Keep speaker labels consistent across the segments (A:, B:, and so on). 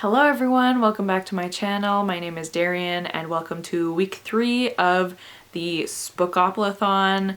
A: Hello everyone, welcome back to my channel. My name is Darian and welcome to week 3 of the spookoplathon.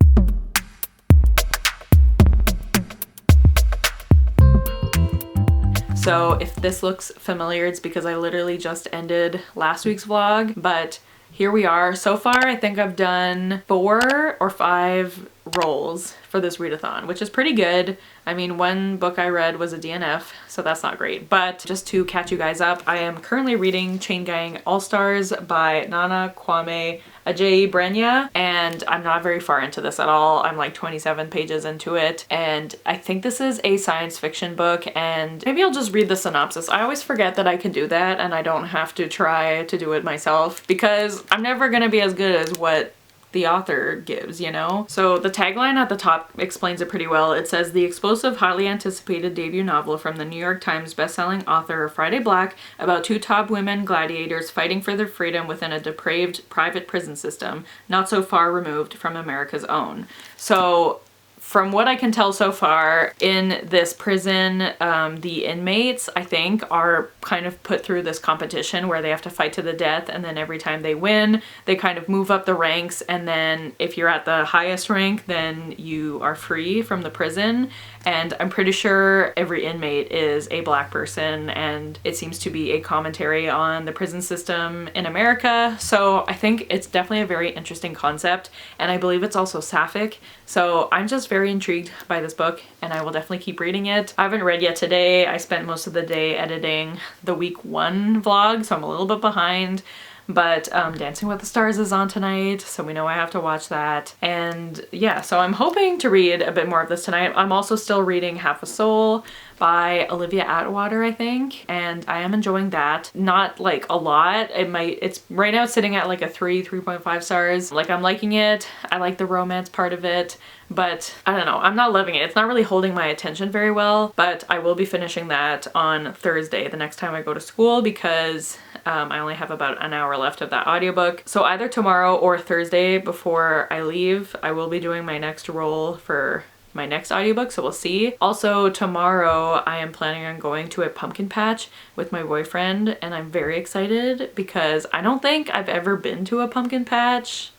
A: So if this looks familiar, it's because I literally just ended last week's vlog, but here we are. So far, I think I've done 4 or 5 rolls for this readathon, which is pretty good. I mean, one book I read was a DNF, so that's not great. But just to catch you guys up, I am currently reading Chain Gang All-Stars by Nana Kwame Adjei-Brenyah, and I'm not very far into this at all. I'm like 27 pages into it, and I think this is a science fiction book, and maybe I'll just read the synopsis. I always forget that I can do that and I don't have to try to do it myself because I'm never gonna be as good as what the author gives, you know? So the tagline at the top explains it pretty well. It says, "The explosive, highly anticipated debut novel from the New York Times bestselling author Friday Black about 2 top women gladiators fighting for their freedom within a depraved private prison system, not so far removed from America's own." So from what I can tell so far, in this prison, the inmates, I think, are kind of put through this competition where they have to fight to the death, and then every time they win, they kind of move up the ranks, and then if you're at the highest rank, then you are free from the prison. And I'm pretty sure every inmate is a black person, and it seems to be a commentary on the prison system in America. So I think it's definitely a very interesting concept, and I believe it's also sapphic. So I'm just very intrigued by this book, and I will definitely keep reading it. I haven't read yet today. I spent most of the day editing the week 1 vlog, so I'm a little bit behind. But Dancing with the Stars is on tonight, so we know I have to watch that. And yeah, so I'm hoping to read a bit more of this tonight. I'm also still reading Half a Soul by Olivia Atwater, I think, and I am enjoying that. Not like a lot. It's right now sitting at like a 3.5 stars. Like, I'm liking it. I like the romance part of it, but I don't know, I'm not loving it. It's not really holding my attention very well, but I will be finishing that on Thursday, the next time I go to school, because I only have about an hour left of that audiobook. So either tomorrow or Thursday before I leave, I will be doing my next roll for my next audiobook, so we'll see. Also tomorrow I am planning on going to a pumpkin patch with my boyfriend, and I'm very excited because I don't think I've ever been to a pumpkin patch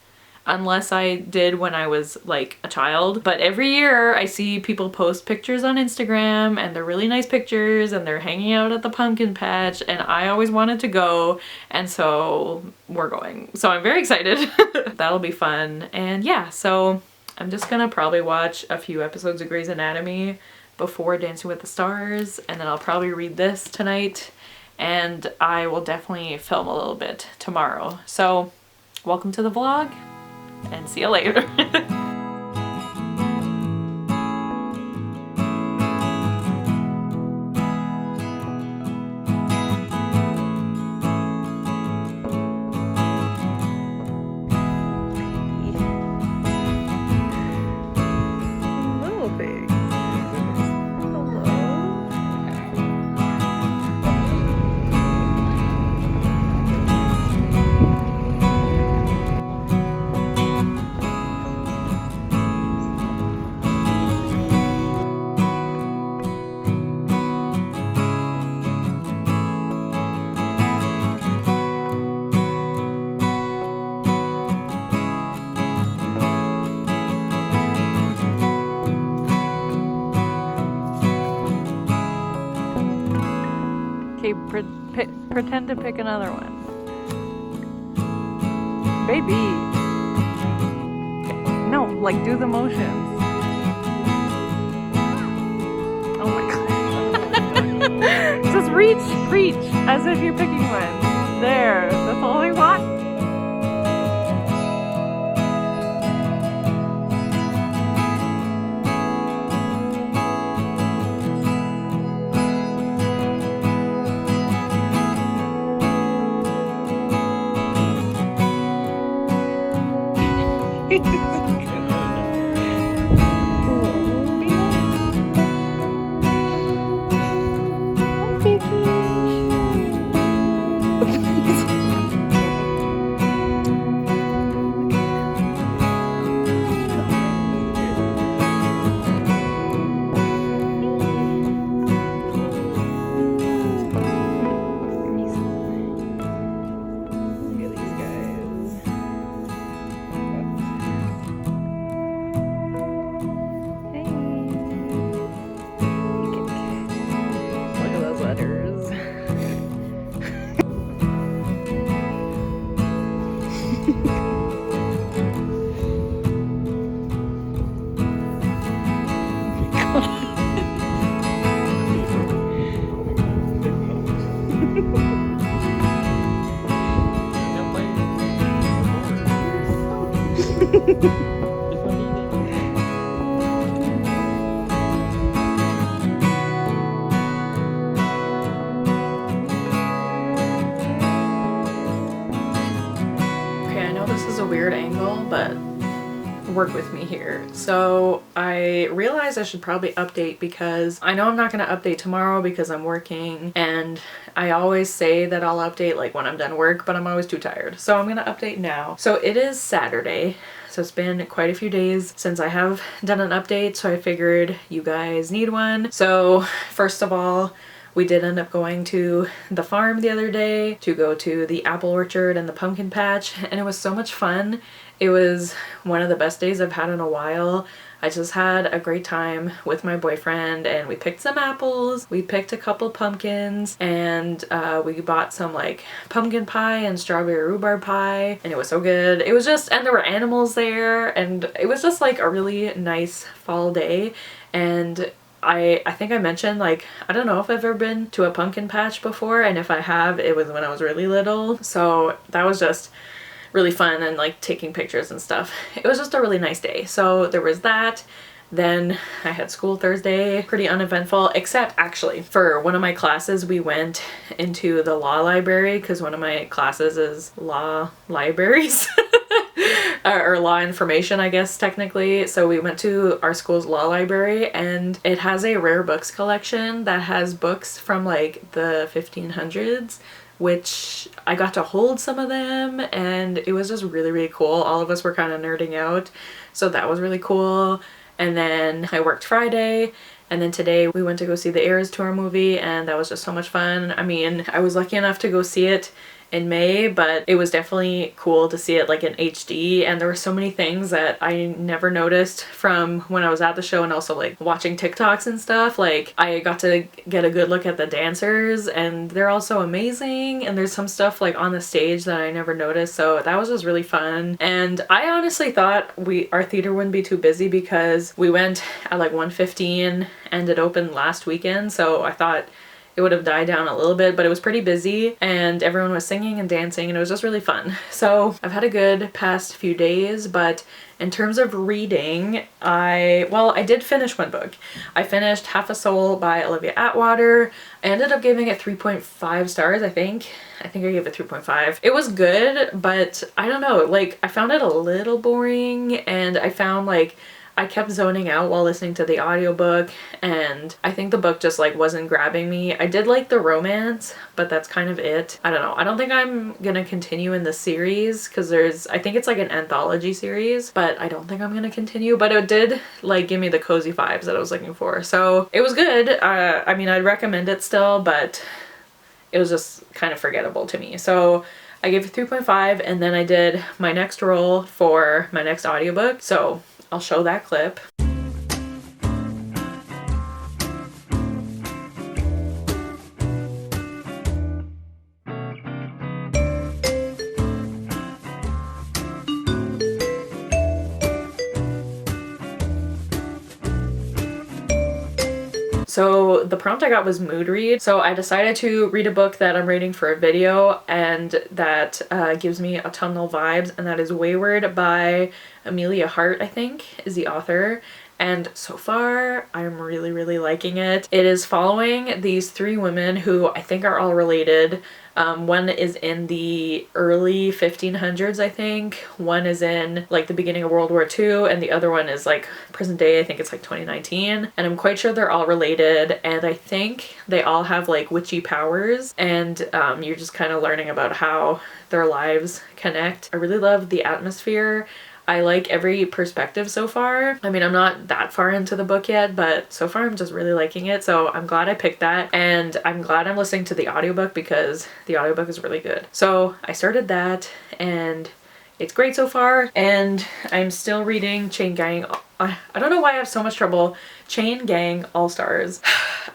A: unless I did when I was like a child. But every year I see people post pictures on Instagram, and they're really nice pictures, and they're hanging out at the pumpkin patch, and I always wanted to go, and so we're going. So I'm very excited. That'll be fun. And yeah, so I'm just gonna probably watch a few episodes of Grey's Anatomy before Dancing with the Stars, and then I'll probably read this tonight, and I will definitely film a little bit tomorrow. So welcome to the vlog, and see you later. Okay, pretend to pick another one. Baby! No, like, do the motions. Oh my god. Just reach, as if you're picking one. There, that's all I want. Okay, I know this is a weird angle, but work with me here. So I realized I should probably update because I know I'm not going to update tomorrow because I'm working, and I always say that I'll update like when I'm done work, but I'm always too tired. So I'm going to update now. So it is Saturday. So it's been quite a few days since I have done an update, so I figured you guys need one. So first of all, we did end up going to the farm the other day to go to the apple orchard and the pumpkin patch, and it was so much fun. It was one of the best days I've had in a while. I just had a great time with my boyfriend, and we picked some apples, we picked a couple pumpkins, and we bought some like pumpkin pie and strawberry rhubarb pie, and it was so good. It was just, and there were animals there, and it was just like a really nice fall day. And I think I mentioned, like, I don't know if I've ever been to a pumpkin patch before, and if I have, it was when I was really little. So that was just really fun, and like taking pictures and stuff. It was just a really nice day. So there was that. Then I had school Thursday, pretty uneventful, except actually for one of my classes we went into the law library because one of my classes is law libraries. Or law information, I guess, technically. So we went to our school's law library, and it has a rare books collection that has books from like the 1500s, which I got to hold some of them, and it was just really, really cool. All of us were kind of nerding out, so that was really cool. And then I worked Friday, and then today we went to go see the Eras Tour movie, and that was just so much fun. I mean, I was lucky enough to go see it in May, but it was definitely cool to see it like in HD, and there were so many things that I never noticed from when I was at the show, and also like watching TikToks and stuff. Like, I got to get a good look at the dancers, and they're all so amazing, and there's some stuff like on the stage that I never noticed, so that was just really fun. And I honestly thought our theater wouldn't be too busy because we went at like 1:15 and it opened last weekend, so I thought it would have died down a little bit, but it was pretty busy and everyone was singing and dancing, and it was just really fun. So I've had a good past few days, but in terms of reading, I did finish one book. I finished Half a Soul by Olivia Atwater. I ended up giving it 3.5 stars, I think. I gave it 3.5. It was good, but I don't know, like, I found it a little boring, and I found like I kept zoning out while listening to the audiobook, and I think the book just like wasn't grabbing me. I did like the romance, but that's kind of it. I don't know. I don't think I'm gonna continue in the series because I think it's like an anthology series, but I don't think I'm gonna continue. But it did like give me the cozy vibes that I was looking for. So it was good. I mean, I'd recommend it still, but it was just kind of forgettable to me. So I gave it 3.5, and then I did my next roll for my next audiobook. So I'll show that clip. So the prompt I got was mood read. So I decided to read a book that I'm reading for a video and that gives me autumnal vibes, and that is Wayward by Amelia Hart, I think, is the author. And so far, I'm really, really liking it. It is following these three women who I think are all related. One is in the early 1500s, I think. One is in like the beginning of World War II, and the other one is like present day. I think it's like 2019. And I'm quite sure they're all related, and I think they all have like witchy powers, and you're just kind of learning about how their lives connect. I really love the atmosphere. I like every perspective so far. I mean, I'm not that far into the book yet, but so far I'm just really liking it. So I'm glad I picked that, and I'm glad I'm listening to the audiobook because the audiobook is really good. So I started that, and it's great so far. And I'm still reading Chain Gang. I don't know why I have so much trouble. Chain Gang All-Stars.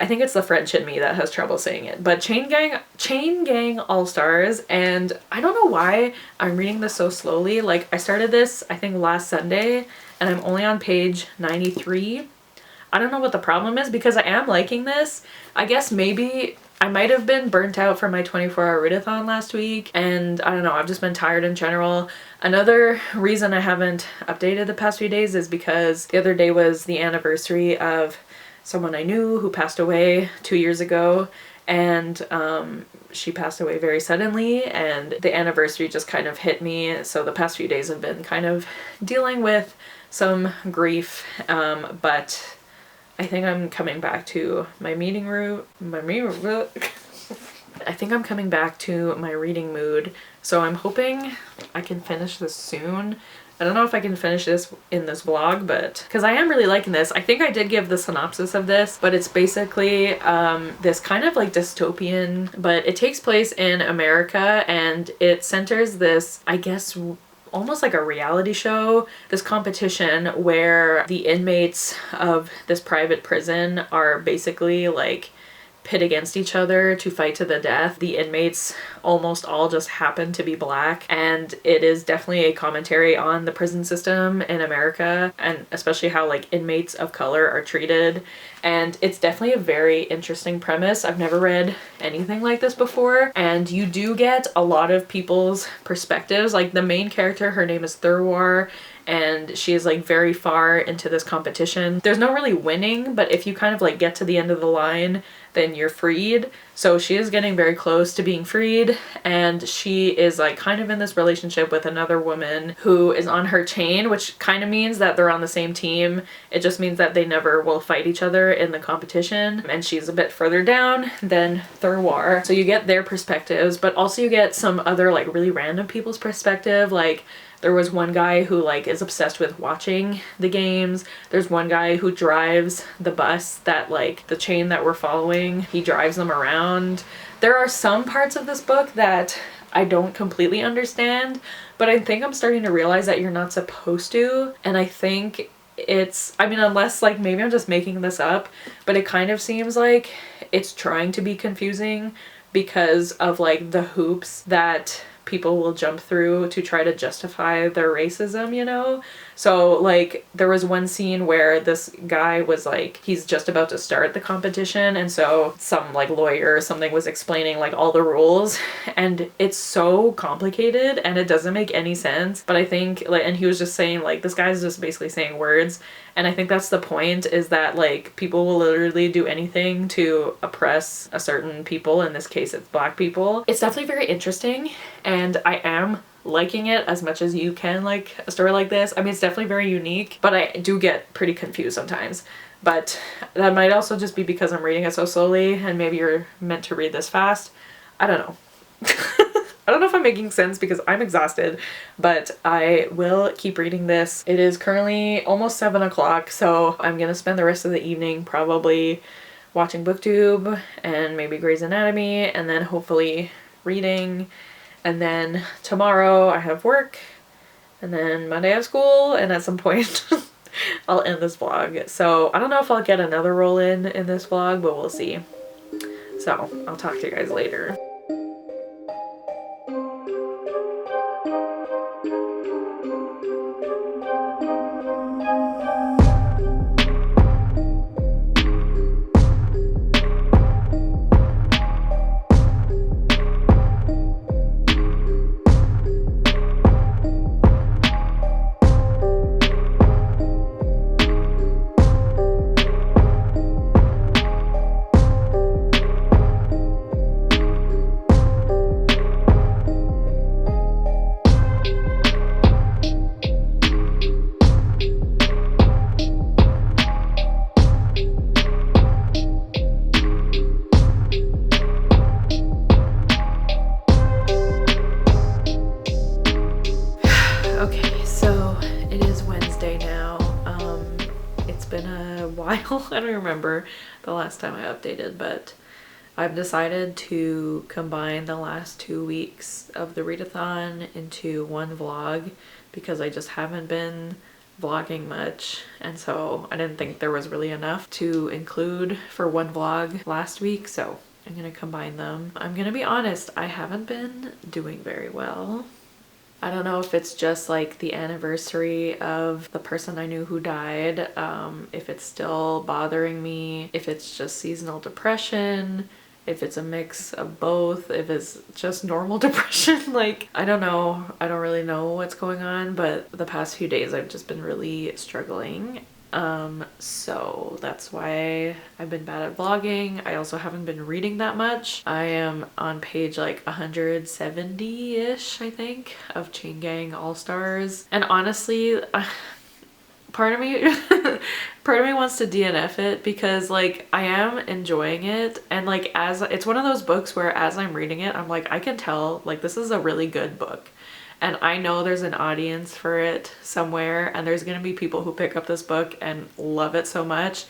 A: I think it's the French in me that has trouble saying it, but Chain Gang All-Stars, and I don't know why I'm reading this so slowly. Like, I started this I think last Sunday, and I'm only on page 93. I don't know what the problem is because I am liking this. I guess maybe I might have been burnt out from my 24-hour readathon last week, and I don't know, I've just been tired in general. Another reason I haven't updated the past few days is because the other day was the anniversary of someone I knew who passed away 2 years ago, and she passed away very suddenly, and the anniversary just kind of hit me. So the past few days have been kind of dealing with some grief, but I think I'm coming back to my reading I think I'm coming back to my reading mood, so I'm hoping I can finish this soon. I don't know if I can finish this in this vlog, but because I am really liking this. I think I did give the synopsis of this, but it's basically this kind of like dystopian, but it takes place in America, and it centers this, I guess, almost like a reality show, this competition where the inmates of this private prison are basically like pit against each other to fight to the death. The inmates almost all just happen to be black, and it is definitely a commentary on the prison system in America, and especially how like inmates of color are treated. And it's definitely a very interesting premise. I've never read anything like this before, and you do get a lot of people's perspectives. Like the main character, her name is Thurwar, and she is like very far into this competition. There's no really winning, but if you kind of like get to the end of the line, then you're freed. So she is getting very close to being freed, and she is like kind of in this relationship with another woman who is on her chain, which kind of means that they're on the same team. It just means that they never will fight each other in the competition, and she's a bit further down than Thurwar. So you get their perspectives, but also you get some other like really random people's perspective. Like there was one guy who like is obsessed with watching the games. There's one guy who drives the bus that like the chain that we're following, he drives them around. There are some parts of this book that I don't completely understand, but I think I'm starting to realize that you're not supposed to. And I think it's, I mean, unless like maybe I'm just making this up, but it kind of seems like it's trying to be confusing because of like the hoops that people will jump through to try to justify their racism, you know? So like there was one scene where this guy was like, he's just about to start the competition, and so some like lawyer or something was explaining like all the rules, and it's so complicated and it doesn't make any sense. But I think like, and he was just saying like, this guy's just basically saying words, and I think that's the point, is that like people will literally do anything to oppress a certain people. In this case it's black people. It's definitely very interesting, and I am liking it as much as you can like a story like this. I mean, it's definitely very unique, but I do get pretty confused sometimes. But that might also just be because I'm reading it so slowly, and maybe you're meant to read this fast. I don't know. I don't know if I'm making sense because I'm exhausted, but I will keep reading this. It is currently almost 7 o'clock, so I'm gonna spend the rest of the evening probably watching BookTube and maybe Grey's Anatomy, and then hopefully reading. And then tomorrow I have work, and then Monday I have school, and at some point I'll end this vlog. So I don't know if I'll get another roll in this vlog, but we'll see. So I'll talk to you guys later. Okay, so it is Wednesday now. It's been a while. I don't remember the last time I updated, but I've decided to combine the last 2 weeks of the readathon into one vlog because I just haven't been vlogging much, and so I didn't think there was really enough to include for one vlog last week, so I'm gonna combine them. I'm gonna be honest, I haven't been doing very well. I don't know if it's just like the anniversary of the person I knew who died, if it's still bothering me, if it's just seasonal depression, if it's a mix of both, if it's just normal depression. Like, I don't know. I don't really know what's going on, but the past few days I've just been really struggling. So that's why I've been bad at vlogging. I also haven't been reading that much. I am on page like 170-ish, I think, of Chain Gang All-Stars. And honestly, part of me wants to DNF it because like I am enjoying it, and like as it's one of those books where as I'm reading it, I'm like, I can tell like this is a really good book. And I know there's an audience for it somewhere, and there's gonna be people who pick up this book and love it so much.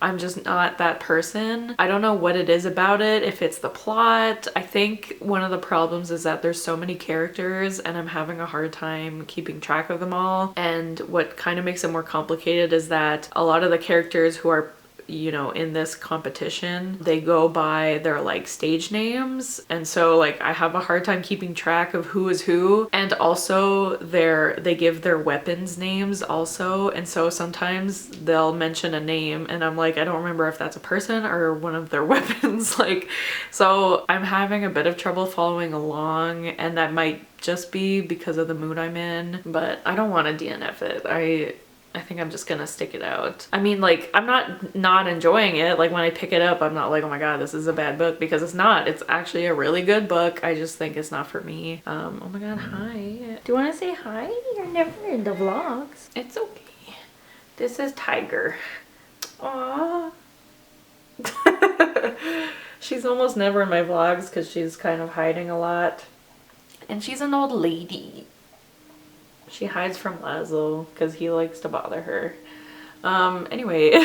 A: I'm just not that person. I don't know what it is about it, if it's the plot. I think one of the problems is that there's so many characters and I'm having a hard time keeping track of them all. And what kind of makes it more complicated is that a lot of the characters who are, you know, in this competition, they go by their like stage names, and so like I have a hard time keeping track of who is who, and also they give their weapons names also, and so sometimes they'll mention a name and I'm like, I don't remember if that's a person or one of their weapons. Like, so I'm having a bit of trouble following along, and that might just be because of the mood I'm in, but I don't want to DNF it. I think I'm just gonna stick it out. I mean, like, I'm not enjoying it. Like, when I pick it up, I'm not like, oh my god, this is a bad book, because it's not. It's actually a really good book. I just think it's not for me. Oh my god, hi. Do you want to say hi? You're never in the vlogs. It's okay. This is Tiger. Aww. She's almost never in my vlogs because she's kind of hiding a lot. And she's an old lady. She hides from Laszlo because he likes to bother her. Anyway,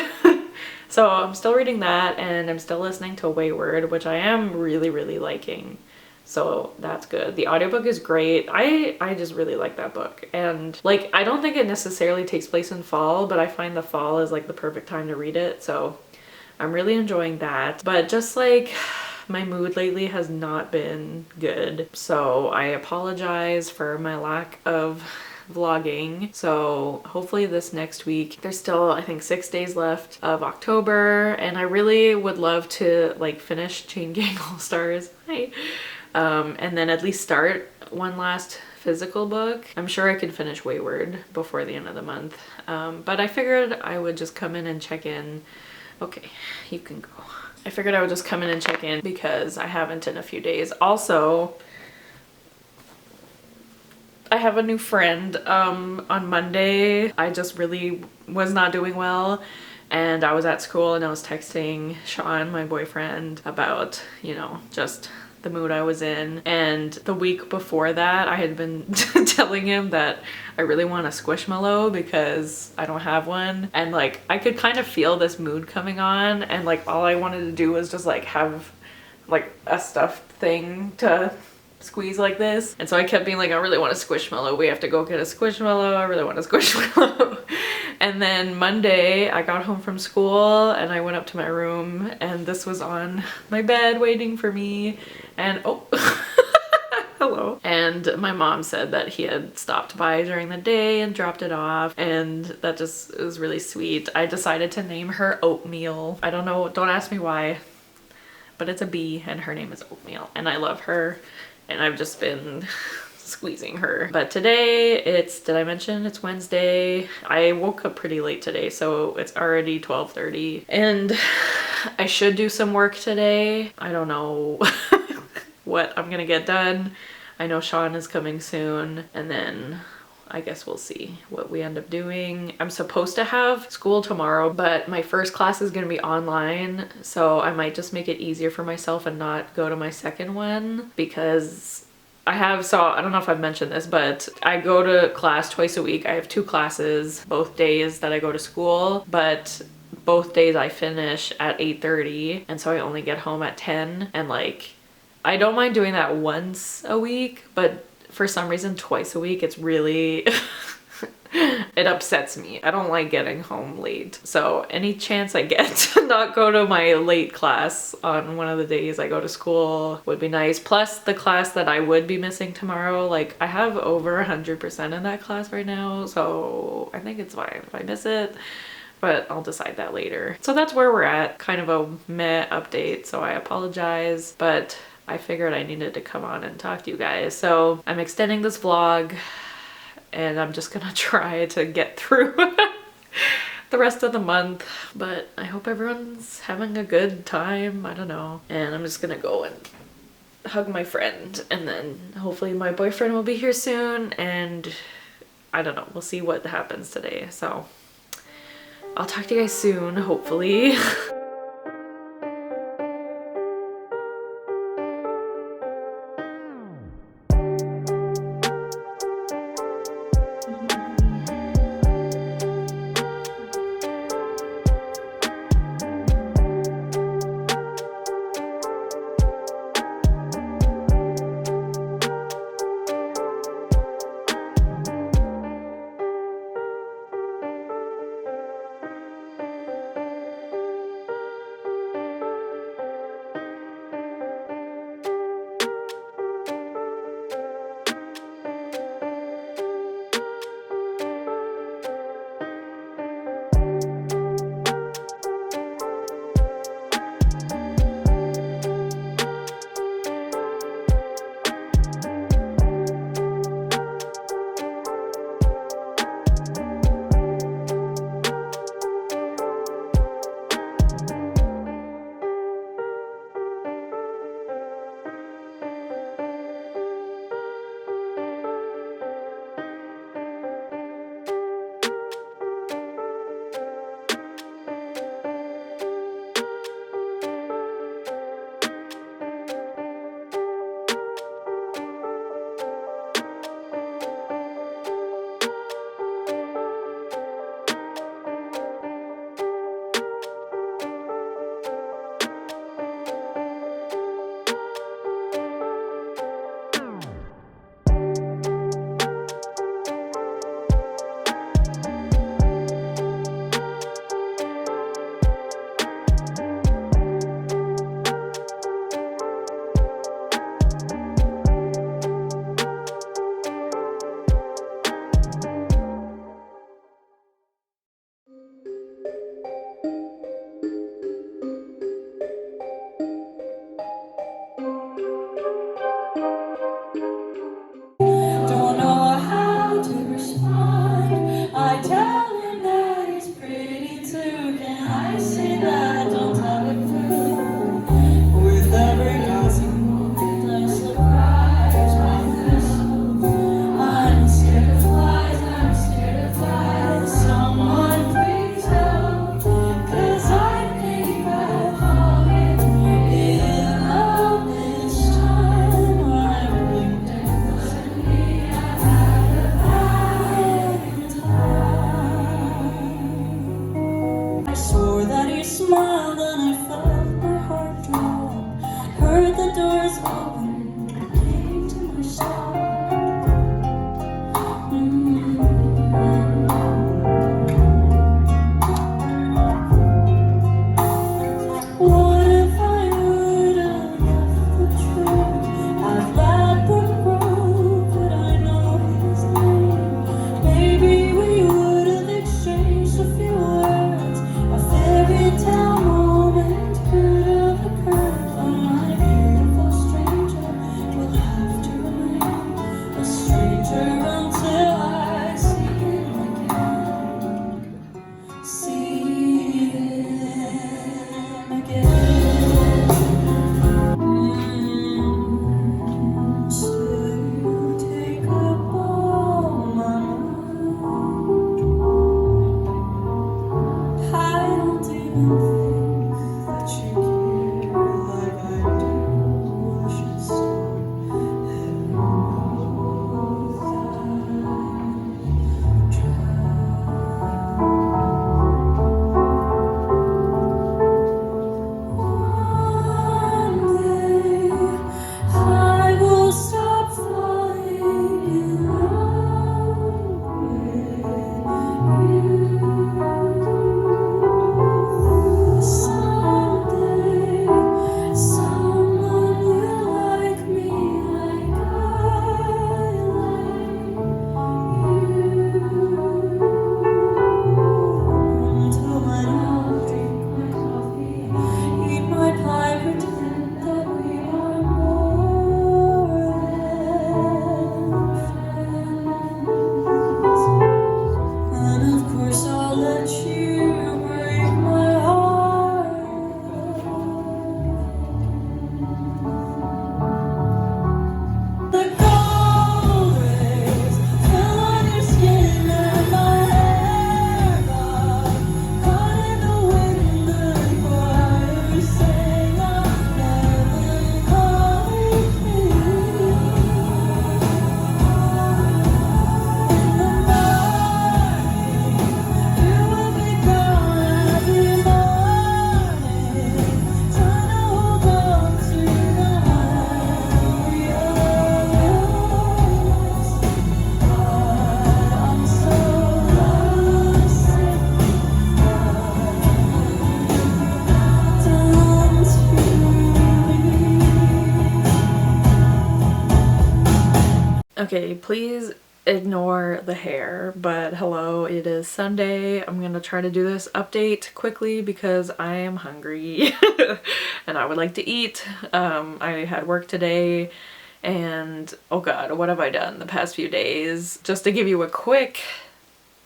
A: so I'm still reading that, and I'm still listening to Wayward, which I am really, really liking. So that's good. The audiobook is great. I just really like that book. And like, I don't think it necessarily takes place in fall, but I find the fall is like the perfect time to read it. So I'm really enjoying that. But just like, my mood lately has not been good. So I apologize for my lack of vlogging. So hopefully this next week, there's still I think 6 days left of October, and I really would love to like finish Chain Gang All-Stars. Hi. And then at least start one last physical book. I'm sure I could finish Wayward before the end of the month, but I figured I would just come in and check in. Okay, you can go. I figured I would just come in and check in because I haven't in a few days. Also, I have a new friend. On Monday, I just really was not doing well, and I was at school and I was texting Sean, my boyfriend, about, you know, just the mood I was in. And the week before that, I had been telling him that I really want a Squishmallow because I don't have one. And like, I could kind of feel this mood coming on, and like all I wanted to do was just like have like a stuffed thing to squeeze like this. And so I kept being like, I really want a Squishmallow. We have to go get a Squishmallow. I really want a Squishmallow. And then Monday I got home from school and I went up to my room, and this was on my bed waiting for me. And oh, hello. And my mom said that he had stopped by during the day and dropped it off, and that just was really sweet. I decided to name her Oatmeal. I don't know, don't ask me why, but it's a bee and her name is Oatmeal, and I love her. And I've just been squeezing her. But today did I mention it's Wednesday? I woke up pretty late today, so it's already 12:30. And I should do some work today. I don't know what I'm gonna get done. I know Sean is coming soon, and then I guess we'll see what we end up doing. I'm supposed to have school tomorrow, but my first class is gonna be online, so I might just make it easier for myself and not go to my second one, because I don't know if I've mentioned this, but I go to class twice a week. I have 2 classes, both days that I go to school, but both days I finish at 8:30, and so I only get home at 10. And like, I don't mind doing that once a week, but for some reason twice a week, it's really it upsets me. I don't like getting home late. So any chance I get to not go to my late class on one of the days I go to school would be nice. Plus the class that I would be missing tomorrow, like I have over 100% in that class right now, so I think it's fine if I miss it. but I'll decide that later. So that's where we're at. Kind of a meh update, so I apologize, but I figured I needed to come on and talk to you guys. So I'm extending this vlog and I'm just gonna try to get through the rest of the month, but I hope everyone's having a good time. I don't know. And I'm just gonna go and hug my friend, and then hopefully my boyfriend will be here soon, and I don't know, we'll see what happens today. So I'll talk to you guys soon, hopefully. Okay, please ignore the hair, but hello, it is Sunday. I'm gonna try to do this update quickly because I am hungry and I would like to eat. I had work today and oh god, what have I done the past few days? Just to give you a quick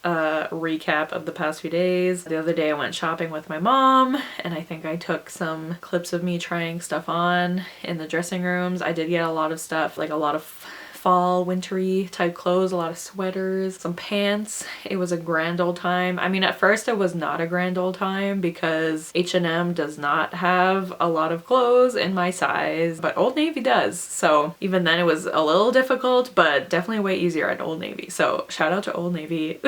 A: recap of the past few days. The other day I went shopping with my mom and I think I took some clips of me trying stuff on in the dressing rooms. I did get a lot of stuff, like a lot of fall wintry type clothes, a lot of sweaters, some pants. It was a grand old time. I mean, at first it was not a grand old time because H&M does not have a lot of clothes in my size, but Old Navy does. So even then it was a little difficult, but definitely way easier at Old Navy. So shout out to Old Navy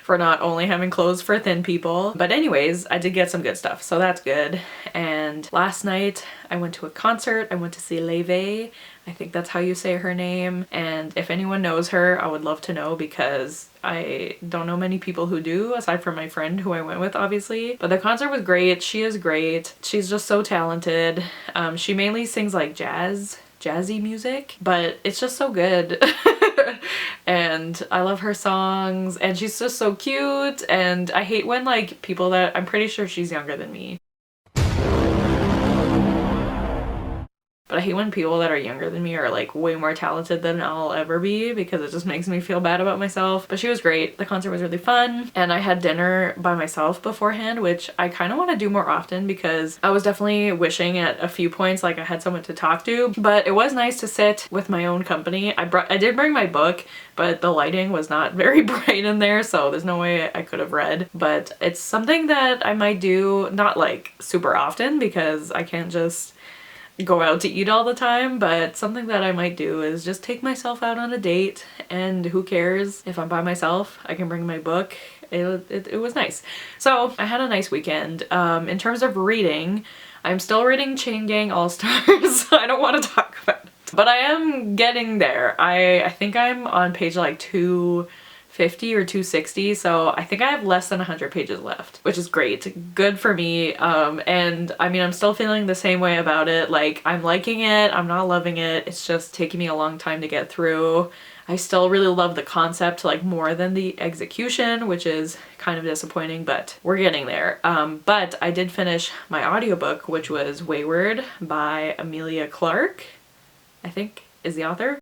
A: for not only having clothes for thin people. But anyways, I did get some good stuff, so that's good. And last night I went to a concert. I went to see Leve. I think that's how you say her name. And if anyone knows her, I would love to know because I don't know many people who do, aside from my friend who I went with, obviously. But the concert was great. She is great. She's just so talented. She mainly sings like jazzy music, but it's just so good. And I love her songs and she's just so cute. And I hate when like people that, I'm pretty sure she's younger than me, but I hate when people that are younger than me are like way more talented than I'll ever be because it just makes me feel bad about myself. But she was great. The concert was really fun and I had dinner by myself beforehand, which I kind of want to do more often because I was definitely wishing at a few points like I had someone to talk to, but it was nice to sit with my own company. I did bring my book, but the lighting was not very bright in there, so there's no way I could have read. But it's something that I might do, not like super often because I can't just go out to eat all the time, but something that I might do is just take myself out on a date, and who cares if I'm by myself, I can bring my book. It was nice. So I had a nice weekend. In terms of reading, I'm still reading Chain Gang All-Stars. I don't want to talk about it, but I am getting there. I think I'm on page like 250 or 260, so I think I have less than 100 pages left, which is great. Good for me. And I mean, I'm still feeling the same way about it. Like, I'm liking it, I'm not loving it, it's just taking me a long time to get through. I still really love the concept like more than the execution, which is kind of disappointing, but we're getting there. But I did finish my audiobook, which was Wayward by Amelia Clark, I think is the author.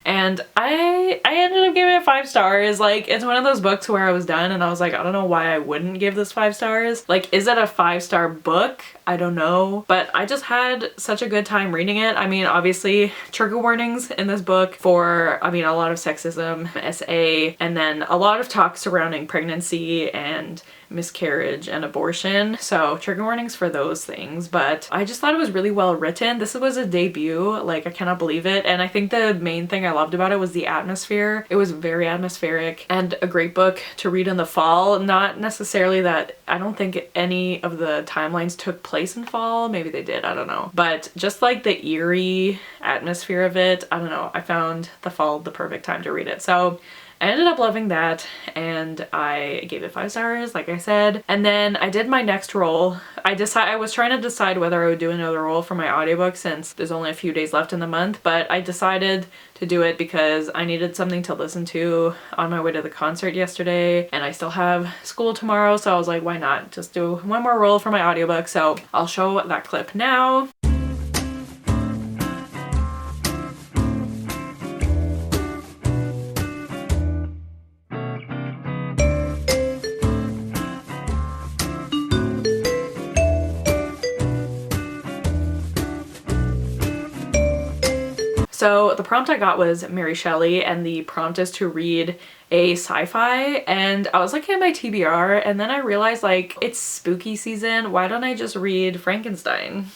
A: And I ended up giving it 5 stars. Like, it's one of those books where I was done and I was like, I don't know why I wouldn't give this 5 stars. Like, is it a 5-star book? I don't know. But I just had such a good time reading it. I mean, obviously, trigger warnings in this book for, I mean, a lot of sexism, SA, and then a lot of talk surrounding pregnancy and miscarriage and abortion, so trigger warnings for those things. But I just thought it was really well written. This was a debut, like I cannot believe it. And I think the main thing I loved about it was the atmosphere. It was very atmospheric and a great book to read in the fall. Not necessarily that, I don't think any of the timelines took place in fall, maybe they did, I don't know, but just like the eerie atmosphere of it, I don't know, I found the fall the perfect time to read it. So I ended up loving that and I gave it 5 stars, like I said. And then I did my next roll. I was trying to decide whether I would do another roll for my audiobook since there's only a few days left in the month, but I decided to do it because I needed something to listen to on my way to the concert yesterday and I still have school tomorrow, so I was like, why not just do one more roll for my audiobook. So I'll show that clip now. So the prompt I got was Mary Shelley, and the prompt is to read a sci-fi, and I was looking at my TBR and then I realized like it's spooky season, why don't I just read Frankenstein?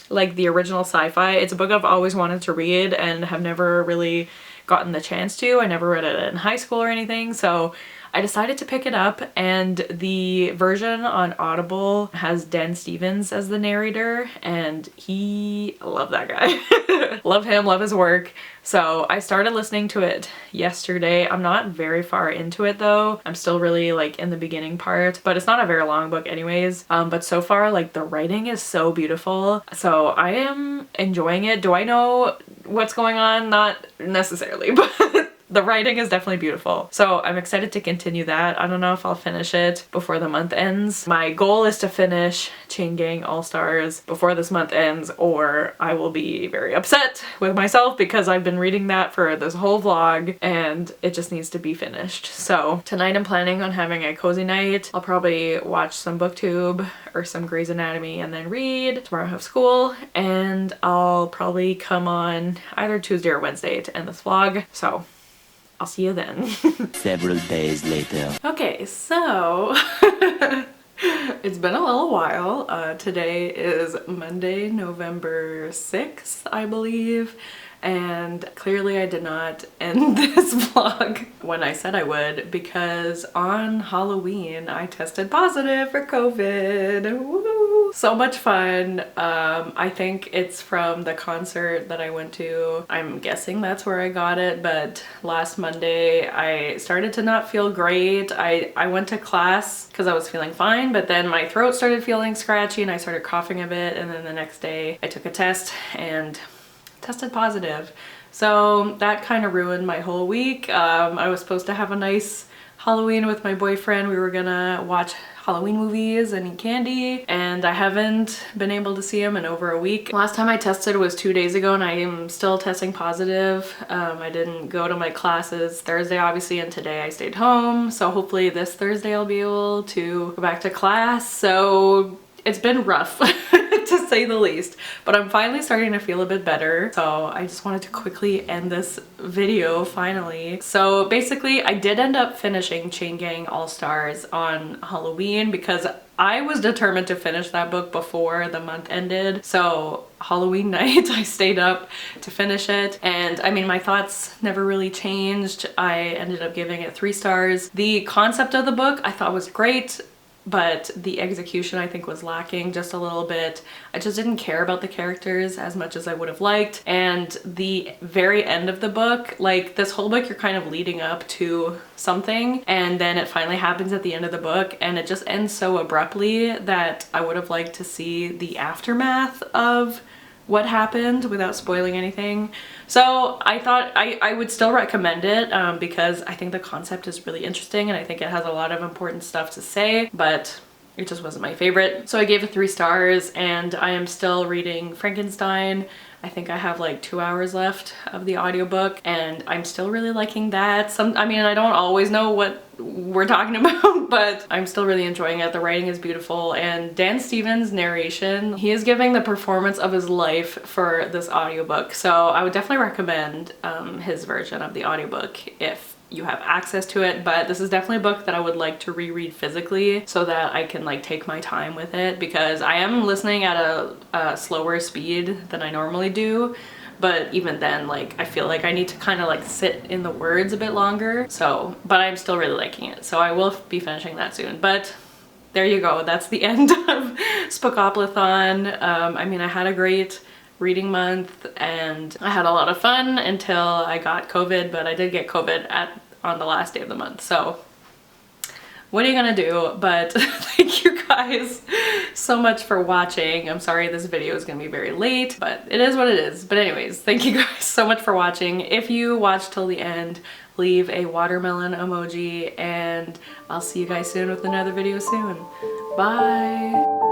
A: Like the original sci-fi. It's a book I've always wanted to read and have never really gotten the chance to. I never read it in high school or anything, so I decided to pick it up, and the version on Audible has Dan Stevens as the narrator, and I love that guy. Love him, love his work. So I started listening to it yesterday. I'm not very far into it though. I'm still really like in the beginning part, but it's not a very long book anyways. But so far, like, the writing is so beautiful. So I am enjoying it. Do I know what's going on? Not necessarily, but the writing is definitely beautiful. So I'm excited to continue that. I don't know if I'll finish it before the month ends. My goal is to finish Chain Gang All-Stars before this month ends, or I will be very upset with myself because I've been reading that for this whole vlog and it just needs to be finished. So tonight I'm planning on having a cozy night. I'll probably watch some booktube or some Grey's Anatomy and then read. Tomorrow I have school, and I'll probably come on either Tuesday or Wednesday to end this vlog. So I'll see you then.
B: Several days later.
A: Okay, so it's been a little while. Today is Monday, November 6th, I believe. And clearly I did not end this vlog when I said I would, because on Halloween I tested positive for COVID. Woo! So much fun. I think it's from the concert that I went to. I'm guessing that's where I got it, but last Monday I started to not feel great. I went to class because I was feeling fine, but then my throat started feeling scratchy and I started coughing a bit, and then the next day I took a test and tested positive. So that kind of ruined my whole week. I was supposed to have a nice Halloween with my boyfriend. We were gonna watch Halloween movies and eat candy, and I haven't been able to see him in over a week. Last time I tested was 2 days ago, and I am still testing positive. I didn't go to my classes Thursday, obviously, and today I stayed home. So hopefully this Thursday I'll be able to go back to class. So it's been rough to say the least, but I'm finally starting to feel a bit better. So I just wanted to quickly end this video finally. So basically I did end up finishing Chain Gang All-Stars on Halloween because I was determined to finish that book before the month ended. So Halloween night I stayed up to finish it, and I mean, my thoughts never really changed. I ended up giving it 3 stars. The concept of the book I thought was great, but the execution I think was lacking just a little bit. I just didn't care about the characters as much as I would have liked. And the very end of the book, like this whole book you're kind of leading up to something, and then it finally happens at the end of the book and it just ends so abruptly that I would have liked to see the aftermath of what happened without spoiling anything. So I thought I would still recommend it because I think the concept is really interesting and I think it has a lot of important stuff to say, but it just wasn't my favorite. So I gave it 3 stars, and I am still reading Frankenstein. I think I have like 2 hours left of the audiobook, and I'm still really liking that. I mean, I don't always know what we're talking about, but I'm still really enjoying it. The writing is beautiful, and Dan Stevens' narration, he is giving the performance of his life for this audiobook. So I would definitely recommend his version of the audiobook if you have access to it, but this is definitely a book that I would like to reread physically so that I can like take my time with it, because I am listening at a slower speed than I normally do. But even then, like, I feel like I need to kind of like sit in the words a bit longer. So, but I'm still really liking it. So I will be finishing that soon. But there you go. That's the end of spookoplathon. I mean, I had a great reading month and I had a lot of fun until I got COVID, but I did get COVID on the last day of the month. So what are you gonna do? But thank you guys so much for watching. I'm sorry this video is gonna be very late, but it is what it is. But anyways, thank you guys so much for watching. If you watched till the end, leave a watermelon emoji, and I'll see you guys soon with another video soon. Bye!